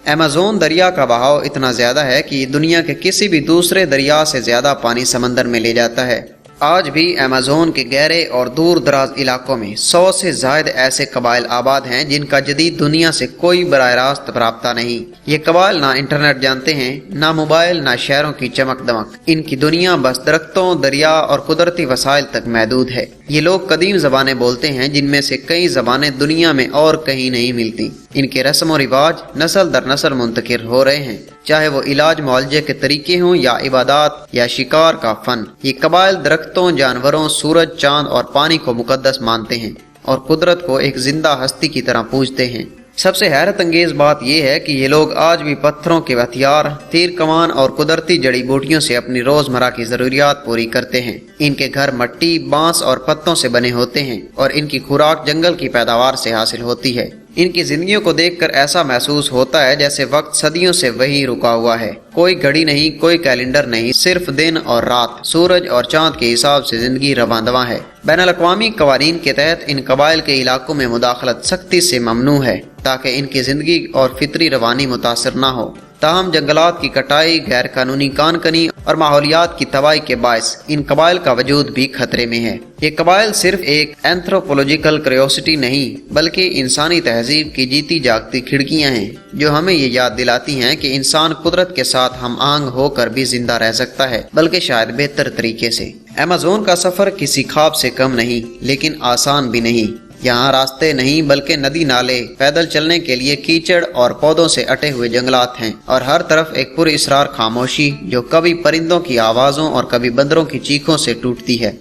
Amazon दरिया का बहाव इतना ज्यादा है कि दुनिया के किसी भी दूसरे दरिया से ज्यादा पानी समंदर में ले जाता है। आज भी अमेज़न के गहरे और दूर दराज इलाकों में 100 से ज्यादा ऐसे कबाइल आबाद हैं जिनका जदीद दुनिया से कोई बराह रास्त राब्ता नहीं। ये कबाइल ना इंटरनेट जानते हैं, ना मोबाइल, ना शहरों की चमक दमक। इनकी दुनिया बस दरख्तों, दरिया और कुदरती वसाइल तक महदूद है। ये लोग कदीम जबानें बोलते हैं जिनमें से कई जबानें दुनिया में और कहीं नहीं मिलती। इनके रस्म और रिवाज नस्ल दर नस्ल मुंतकिल हो रहे हैं, चाहे वो इलाज मुआलजे के तरीके हों या इबादत या शिकार का फन। ये कबाइल दरख्तों, जानवरों, सूरज, चांद और पानी को मुकद्दस मानते हैं और कुदरत को एक जिंदा हस्ती की तरह पूजते हैं। सबसे हैरत अंगेज बात यह है कि ये लोग आज भी पत्थरों के हथियार, तीर कमान और कुदरती जड़ी बूटियों से अपनी रोजमर्रा की जरूरियात पूरी करते हैं। इनके घर मिट्टी, बांस और पत्तों से बने होते हैं और इनकी खुराक जंगल की पैदावार से हासिल होती है। इनकी जिंदगियों को देखकर ऐसा महसूस होता है जैसे वक्त सदियों से वही रुका हुआ है। कोई घड़ी नहीं, कोई कैलेंडर नहीं, सिर्फ दिन और रात, सूरज और चांद के हिसाब से जिंदगी रवां-दवां है। बैनुल-अक़वामी कवानीन के तहत इन कबाइल के इलाकों में मुदाखलत सख्ती से ममनू है ताकि इनकी जिंदगी और फितरी रवानी मुतासर न हो। ताहम जंगलात की कटाई, गैर कानूनी कानकनी और माहौलियात की तबाही के बायस इन कबाइल का वजूद भी खतरे में है। ये कबाइल सिर्फ एक एंथ्रोपोलॉजिकल क्यूरियोसिटी नहीं बल्कि इंसानी तहजीब की जीती जागती खिड़कियां हैं जो हमें ये याद दिलाती हैं कि इंसान कुदरत के साथ हम आहंग होकर भी जिंदा रह सकता है, बल्कि शायद बेहतर तरीके से। अमेज़न का सफर किसी ख्वाब से कम नहीं, लेकिन आसान भी नहीं। यहाँ रास्ते नहीं बल्कि नदी नाले, पैदल चलने के लिए कीचड़ और पौधों से अटे हुए जंगलात हैं और हर तरफ एक पुरअसरार खामोशी जो कभी परिंदों की आवाज़ों और कभी बंदरों की चीखों से टूटती है।